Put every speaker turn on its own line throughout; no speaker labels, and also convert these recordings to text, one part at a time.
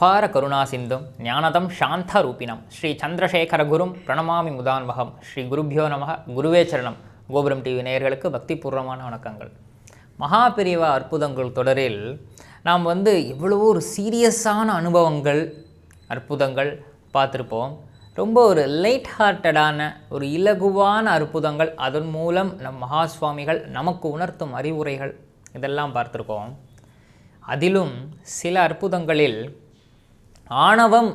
அபார கருணா சிந்தும் ஞானதம் சாந்த ரூபிணம் ஸ்ரீ சந்திரசேகர குரும் பிரணமாமி முதான்வகம் ஸ்ரீ குருபியோ நமக குருவே சரணம். கோபுரம் டிவி நேயர்களுக்கு பக்திபூர்வமான வணக்கங்கள். மகாபெரிவா அற்புதங்கள் தொடரில் நாம் எவ்வளவோ ஒரு சீரியஸான அனுபவங்கள் அற்புதங்கள் பார்த்துருப்போம். ரொம்ப ஒரு லைட் ஹார்ட்டடான ஒரு இலகுவான அற்புதங்கள், அதன் மூலம் நம் மகா சுவாமிகள் நமக்கு உணர்த்தும் அறிவுரைகள் இதெல்லாம் பார்த்துருக்கோம். அதிலும் சில அற்புதங்களில் ஆணவம்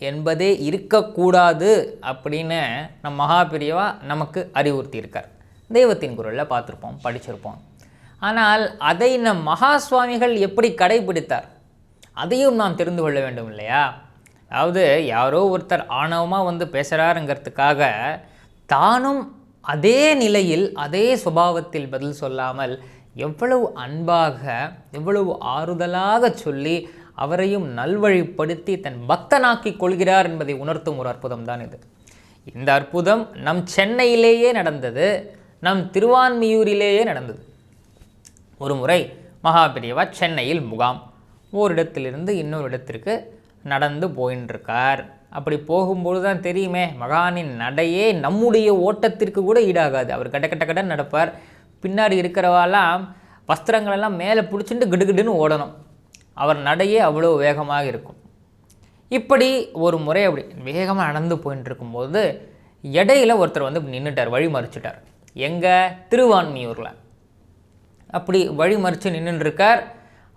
என்பதே இருக்கக்கூடாது அப்படின்னு நம் மகாபெரிவா நமக்கு அறிவுறுத்தியிருக்கார். தெய்வத்தின் குரலில் பார்த்துருப்போம், படிச்சிருப்போம். ஆனால் அதை நம் மகா சுவாமிகள் எப்படி கடைபிடித்தார் அதையும் நாம் தெரிந்து கொள்ள வேண்டும் இல்லையா? அதாவது யாரோ ஒருத்தர் ஆணவமாக பேசுகிறாருங்கிறதுக்காக தானும் அதே நிலையில் அதே சுபாவத்தில் பதில் சொல்லாமல் எவ்வளவு அன்பாக எவ்வளவு ஆறுதலாக சொல்லி அவரையும் நல்வழிப்படுத்தி தன் பக்தனாக்கி கொள்கிறார் என்பதை உணர்த்தும் ஒரு அற்புதம் தான் இது. இந்த அற்புதம் நம் சென்னையிலேயே நடந்தது, நம் திருவான்மியூரிலேயே நடந்தது. ஒரு முறை மகாபெரிவா சென்னையில் முகாம், ஓரிடத்திலிருந்து இன்னொரு இடத்திற்கு நடந்து போயின்னு இருக்கார். அப்படி போகும்போது தான் தெரியுமே, மகானின் நடையே நம்முடைய ஓட்டத்திற்கு கூட ஈடாகாது. அவர் கட்ட கட்ட கடன் நடப்பார். பின்னாடி இருக்கிறவாலாம் வஸ்திரங்களெல்லாம் மேலே பிடிச்சிட்டு கிடுகிடுன்னு ஓடணும். அவர் நடையே அவ்வளோ வேகமாக இருக்கும். இப்படி ஒரு முறை அப்படி வேகமாக நடந்து போயின்னு இருக்கும்போது இடையில ஒருத்தர் நின்றுட்டார், வழி மறிச்சிட்டார். எங்கே? திருவான்மியூரில். அப்படி வழி மறித்து நின்றுருக்கார்.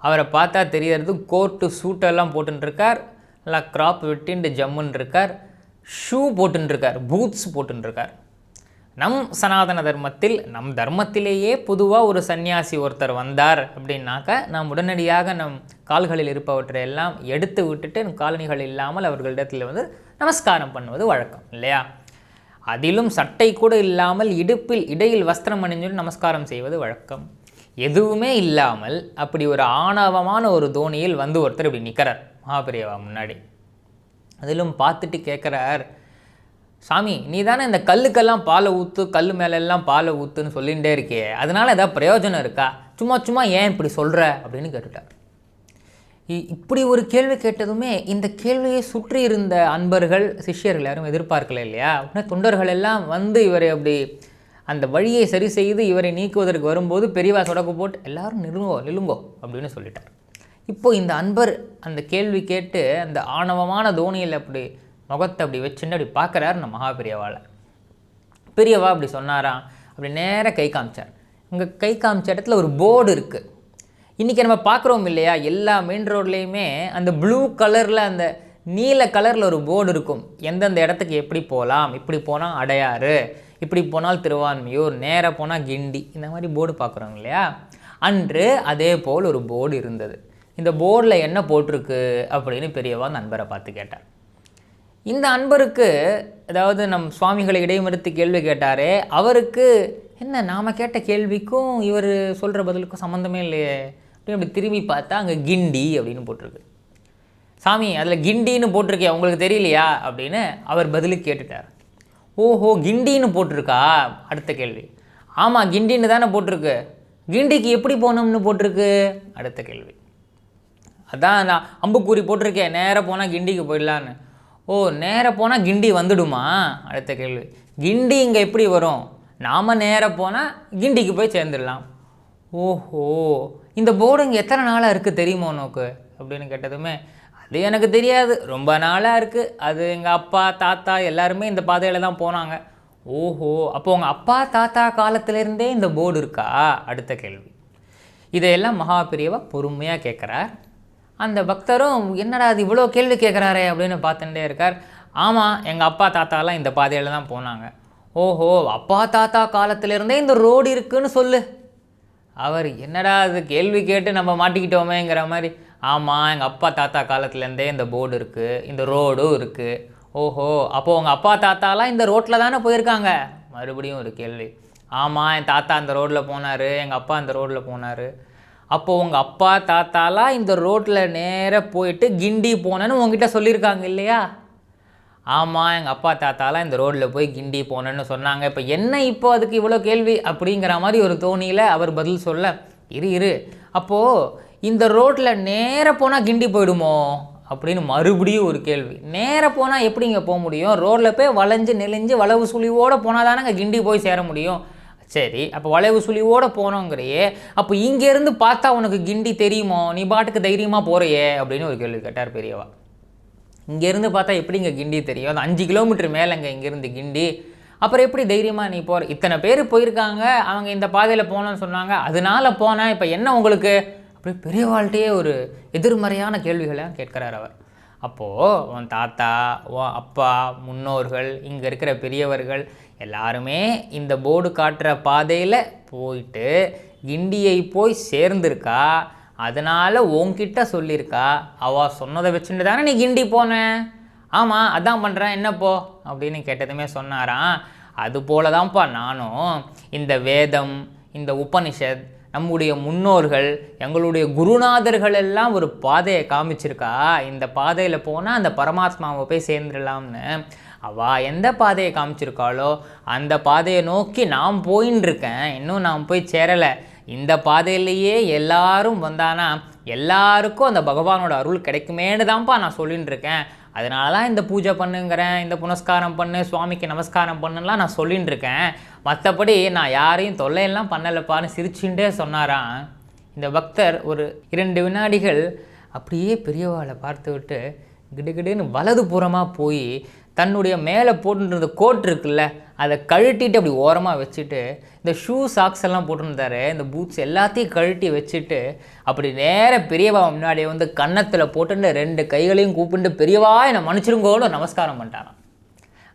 அவரை பார்த்தா தெரியறது கோட்டு சூட்டெல்லாம் போட்டுருக்கார், நல்லா கிராப் வெட்டின்ட்டு ஜம்முன்னு இருக்கார், ஷூ போட்டுருக்கார், பூட்ஸ் போட்டுருக்கார். நம் சனாதன தர்மத்தில் நம் தர்மத்திலேயே பொதுவாக ஒரு சன்னியாசி ஒருத்தர் வந்தார் அப்படின்னாக்க நாம் உடனடியாக நம் கால்களில் இருப்பவற்றை எல்லாம் எடுத்து விட்டுட்டு காலணிகள் இல்லாமல் அவர்களிடத்தில் நமஸ்காரம் பண்ணுவது வழக்கம் இல்லையா? அதிலும் சட்டை கூட இல்லாமல் இடுப்பில் இடையில் வஸ்திரம் அணிஞ்சு நமஸ்காரம் செய்வது வழக்கம். எதுவுமே இல்லாமல் அப்படி ஒரு ஆணவமான ஒரு தோணியில் ஒருத்தர் இப்படி நிற்கிறார் மகாபெரிவா முன்னாடி. அதிலும் பார்த்துட்டு கேட்குறார், சாமி நீ தானே இந்த கல்லுக்கெல்லாம் பாலை ஊற்று, கல் மேலெல்லாம் பாலை ஊற்றுன்னு சொல்லிகிட்டே இருக்கே, அதனால் ஏதாவது பிரயோஜனம் இருக்கா? சும்மா சும்மா ஏன் இப்படி சொல்கிற அப்படின்னு கேட்டுட்டார். இப்படி ஒரு கேள்வி கேட்டதுமே இந்த கேள்வியை சுற்றி இருந்த அன்பர்கள் சிஷ்யர்கள் யாரும் எதிர்பார்க்கல இல்லையா? உடனே தொண்டர்கள் எல்லாம் இவரை அப்படி அந்த வழியை சரி செய்து இவரை நீக்குவதற்கு வரும்போது பெரியவா சொடக்கு போட்டு எல்லாரும் நிலுங்கோ அப்படின்னு சொல்லிட்டார். இப்போது இந்த அன்பர் அந்த கேள்வி கேட்டு அந்த ஆணவமான தோணியில் அப்படி முகத்தை அப்படி வச்சுட்டு அப்படி பார்க்குறாரு நம்ம மகாபெரியவாவில். பெரியவா அப்படி சொன்னாராம். அப்படி நேராக கை காமிச்சார். இங்கே கை காமிச்ச இடத்துல ஒரு போர்டு இருக்குது. இன்றைக்கி நம்ம பார்க்குறோம் இல்லையா, எல்லா மெயின் ரோட்லேயுமே அந்த ப்ளூ கலரில் அந்த நீல கலரில் ஒரு போர்டு இருக்கும். எந்தெந்த இடத்துக்கு எப்படி போகலாம், இப்படி போனால் அடையாறு, இப்படி போனால் திருவான்மியூர், நேராக போனால் கிண்டி, இந்த மாதிரி போர்டு பார்க்குறோம் இல்லையா? அன்று அதே போல் ஒரு போர்டு இருந்தது. இந்த போர்டில் என்ன போட்டிருக்கு அப்படின்னு பெரியவா அந்த அன்பரை பார்த்து கேட்டார். இந்த அன்பருக்கு, அதாவது நம் சுவாமிகளை இடைமறுத்து கேள்வி கேட்டாரே, அவருக்கு என்ன நாம் கேட்ட கேள்விக்கும் இவர் சொல்கிற பதிலுக்கும் சம்மந்தமே இல்லையே அப்படின்னு அப்படி திரும்பி பார்த்தா அங்கே கிண்டி அப்படின்னு போட்டிருக்கு. சாமி அதில் கிண்டின்னு போட்டிருக்கே, உங்களுக்கு தெரியலையா அப்படின்னு அவர் பதிலுக்கு கேட்டுட்டார். ஓஹோ கிண்டின்னு போட்டிருக்கா? அடுத்த கேள்வி. ஆமாம் கிண்டின்னு தானே போட்டிருக்கு, கிண்டிக்கு எப்படி போனோம்னு போட்டிருக்கு? அடுத்த கேள்வி. அதான் நான் அம்புக்கூறி போட்டிருக்கேன், நேராக போனால் கிண்டிக்கு போயிடலான்னு. ஓ நேராக போனால் கிண்டி வந்துடுமா? அடுத்த கேள்வி. கிண்டி இங்கே எப்படி வரும்? நாம் நேராக போனால் கிண்டிக்கு போய் சேர்ந்துடலாம். ஓஹோ இந்த போர்டு இங்கே எத்தனை நாளாக இருக்குது தெரியுமா உனக்கு அப்படின்னு கேட்டதுமே, அது எனக்கு தெரியாது, ரொம்ப நாளாக இருக்குது, அது எங்கள் அப்பா தாத்தா எல்லாருமே இந்த பாதையில் தான் போனாங்க. ஓஹோ அப்போ உங்கள் அப்பா தாத்தா காலத்திலேருந்தே இந்த போர்டு இருக்கா? அடுத்த கேள்வி. இதையெல்லாம் மகாபெரிவா பொறுமையாக கேட்குறார். அந்த பக்தரும் என்னடா அது இவ்வளோ கேள்வி கேட்குறாரே அப்படின்னு பார்த்துட்டே இருக்கார். ஆமாம் எங்கள் அப்பா தாத்தாலாம் இந்த பாதையில் தான் போனாங்க. ஓஹோ அப்பா தாத்தா காலத்திலேருந்தே இந்த ரோடு இருக்குதுன்னு சொல்லு. அவர் என்னடா அது கேள்வி கேட்டு நம்ம மாட்டிக்கிட்டோமேங்கிற மாதிரி, ஆமாம் எங்கள் அப்பா தாத்தா காலத்துலேருந்தே இந்த போர்டு இருக்குது, இந்த ரோடும் இருக்குது. ஓஹோ அப்போது உங்கள் அப்பா தாத்தாலாம் இந்த ரோட்டில் தானே போயிருக்காங்க? மறுபடியும் ஒரு கேள்வி. ஆமாம் என் தாத்தா அந்த ரோட்டில் போனார், எங்கள் அப்பா அந்த ரோட்டில் போனார். அப்போது உங்கள் அப்பா தாத்தாலாம் இந்த ரோட்டில் நேராக போயிட்டு கிண்டி போனேன்னு உங்ககிட்ட சொல்லியிருக்காங்க இல்லையா? ஆமாம் எங்கள் அப்பா தாத்தாலாம் இந்த ரோட்டில் போய் கிண்டி போனேன்னு சொன்னாங்க. இப்போ என்ன இப்போ அதுக்கு இவ்வளோ கேள்வி அப்படிங்கிற மாதிரி ஒரு தோணியில் அவர் பதில் சொல்ல, இரு அப்போது இந்த ரோட்டில் நேராக போனால் கிண்டி போயிடுமோ அப்படின்னு மறுபடியும் ஒரு கேள்வி. நேராக போனால் எப்படிங்க போக முடியும்? ரோட்டில் போய் வளைஞ்சு நெளிஞ்சு வளைவு சுழிவோடு போனால் தானேங்க கிண்டி போய் சேர முடியும். சரி, அப்போ வளைவு சுழிவோடு போனோங்கிறையே, அப்போ இங்கேருந்து பார்த்தா உனக்கு கிண்டி தெரியுமோ? நீ பாட்டுக்கு தைரியமாக போகிறையே அப்படின்னு ஒரு கேள்வி கேட்டார் பெரியவா. இங்கேருந்து பார்த்தா எப்படிங்க கிண்டி தெரியும்? அது 5 கிலோமீட்டர் மேலேங்க இங்கேருந்து கிண்டி. அப்புறம் எப்படி தைரியமாக நீ போகிற? இத்தனை பேர் போயிருக்காங்க, அவங்க இந்த பாதையில் போகணும்னு சொன்னாங்க, அதனால போனேன், இப்போ என்ன உங்களுக்கு? அப்படி பெரியவாள்கிட்டே ஒரு எதிர்மறையான கேள்விகளை கேட்குறார் அவர். அப்போது உன் தாத்தா, உன் அப்பா, முன்னோர்கள், இங்கே இருக்கிற பெரியவர்கள் எல்லாருமே இந்த போர்டு காட்டுற பாதையில் போயிட்டு கிண்டியை போய் சேர்ந்துருக்கா, அதனால் உன்கிட்ட சொல்லியிருக்கா. அவள் சொன்னதை வச்சுட்டு தானே நீ கிண்டி போன? ஆமாம், அதான் பண்ணுறேன், என்னப்போ அப்படின்னு கேட்டதுமே சொன்னாராம், அது போல தான்ப்பா நானும் இந்த வேதம், இந்த உபனிஷத், நம்முடைய முன்னோர்கள், எங்களுடைய குருநாதர்கள் எல்லாம் ஒரு பாதையை காமிச்சிருக்கா, இந்த பாதையில் போனால் அந்த பரமாத்மாவை போய் சேர்ந்துடலாம்னு. அவள் எந்த பாதையை காமிச்சிருக்காளோ அந்த பாதையை நோக்கி நான் போயின்னு இருக்கேன், இன்னும் நான் போய் சேரலை. இந்த பாதையிலேயே எல்லாரும் வந்தானா எல்லாருக்கும் அந்த பகவானோட அருள் கிடைக்குமேன்னு தான்ப்பா நான் சொல்லின்னு இருக்கேன். அதனால தான் இந்த பூஜை பண்ணுங்கிறேன், இந்த புனஸ்காரம் பண்ணு, சுவாமிக்கு நமஸ்காரம் பண்ணுலாம் நான் சொல்லின்னு இருக்கேன். மற்றபடி நான் யாரையும் தொல்லையெல்லாம் பண்ணலைப்பான்னு சிரிச்சுட்டே சொன்னாராம். இந்த பக்தர் ஒரு 2 வினாடிகள் அப்படியே பெரியவாளை பார்த்து விட்டு கிடுகிடுன்னு வலது புறமாக போய் தன்னுடைய மேலே போட்டுருந்த கோட் இருக்குல்ல, அதை கழட்டிட்டு அப்படி ஓரமாக வச்சுட்டு, இந்த ஷூ சாக்ஸ் எல்லாம் போட்டுருந்தாரு, இந்த பூட்ஸ் எல்லாத்தையும் கழட்டி வச்சுட்டு அப்படி நேர பெரியவா முன்னாடியே வந்து கன்னத்தில் போட்டுட்டு 2 கைகளையும் கூப்பிட்டு, பெரியவா என்னை மன்னிச்சிருங்கோன்னு நமஸ்காரம் பண்ணிட்டாராம்.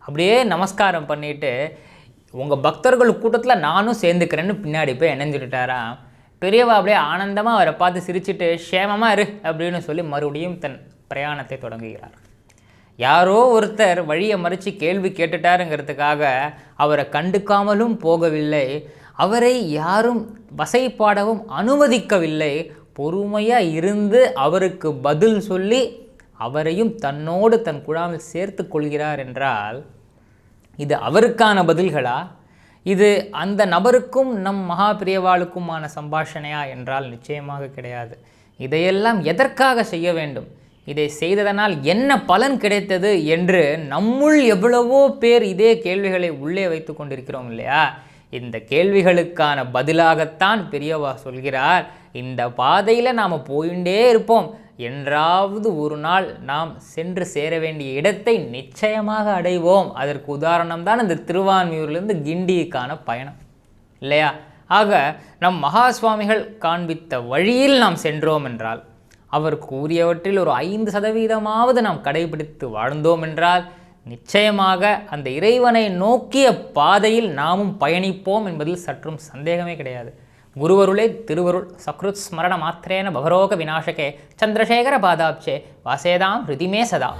அப்படியே நமஸ்காரம் பண்ணிவிட்டு, உங்கள் பக்தர்கள் கூட்டத்தில் நானும் சேர்ந்துக்கிறேன்னு பின்னாடி போய் இணைஞ்சுட்டாராம். பெரியவா அப்படியே ஆனந்தமாக அவரை பார்த்து சிரிச்சுட்டு, க்ஷேமமாக இரு அப்படின்னு சொல்லி மறுபடியும் தன் பிரயாணத்தை தொடங்குகிறார். யாரோ ஒருத்தர் வழியை மறித்து கேள்வி கேட்டுட்டாருங்கிறதுக்காக அவரை கண்டுக்காமலும் போகவில்லை, அவரை யாரும் வசைப்பாடவும் அனுமதிக்கவில்லை. பொறுமையாக இருந்து அவருக்கு பதில் சொல்லி அவரையும் தன்னோடு தன் குழாமில் சேர்த்து கொள்கிறார் என்றால் இது அவருக்கான பதில்களா? இது அந்த நபருக்கும் நம் மகா பிரியவாளுக்குமான சம்பாஷணையா என்றால் நிச்சயமாக கிடையாது. இதையெல்லாம் எதற்காக செய்ய வேண்டும், இதை செய்ததனால் என்ன பலன் கிடைத்தது என்று நம்முள் எவ்வளவோ பேர் இதே கேள்விகளை உள்ளே வைத்து கொண்டிருக்கிறோம் இல்லையா? இந்த கேள்விகளுக்கான பதிலாகத்தான் பெரியவா சொல்கிறார், இந்த பாதையில் நாம் போயிட்டே இருப்போம், என்றாவது ஒரு நாள் நாம் சென்று சேர வேண்டிய இடத்தை நிச்சயமாக அடைவோம். அதற்கு உதாரணம் தான் இந்த திருவான்மியூர்லேருந்து கிண்டிக்கான பயணம் இல்லையா? ஆக நம் மகா சுவாமிகள் காண்பித்த வழியில் நாம் சென்றோம் என்றால், அவர் கூறியவற்றில் ஒரு 5% நாம் கடைபிடித்து வாழ்ந்தோம் என்றால் நிச்சயமாக அந்த இறைவனை நோக்கிய பாதையில் நாமும் பயணிப்போம் என்பதில் சற்றும் சந்தேகமே கிடையாது. குருவருளே திருவருள் சக்ருத் ஸ்மரண மாத்திரேன பவரோக விநாசகே சந்திரசேகர பாதாப்சே வாசேதாம் ஹிருதிமே சதா.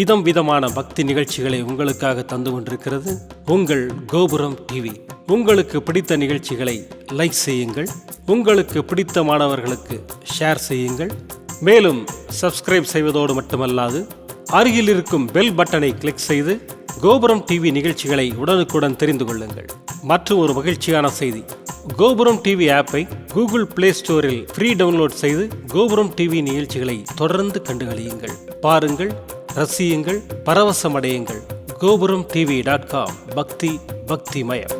விதம் விதமான பக்தி நிகழ்ச்சிகளை உங்களுக்காக தந்து கொண்டிருக்கிறது உங்கள் கோபுரம் டிவி. உங்களுக்கு பிடித்த நிகழ்ச்சிகளை லைக் செய்யுங்கள், உங்களுக்கு பிடித்த மாணவர்களுக்கு ஷேர் செய்யுங்கள். மேலும் சப்ஸ்கிரைப் செய்வதோடு மட்டுமல்லாது அருகில் இருக்கும் பெல் பட்டனை கிளிக் செய்து கோபுரம் டிவி நிகழ்ச்சிகளை உடனுக்குடன் தெரிந்து கொள்ளுங்கள். மற்றும் ஒரு மகிழ்ச்சியான செய்தி, கோபுரம் டிவி ஆப்பை கூகுள் பிளே ஸ்டோரில் ஃப்ரீ டவுன்லோட் செய்து கோபுரம் டிவி நிகழ்ச்சிகளை தொடர்ந்து கண்டுகளியுங்கள், பாருங்கள், ரசியுங்கள், பரவசமடையுங்கள். gopuramtv.com பக்தி பக்திமயம்.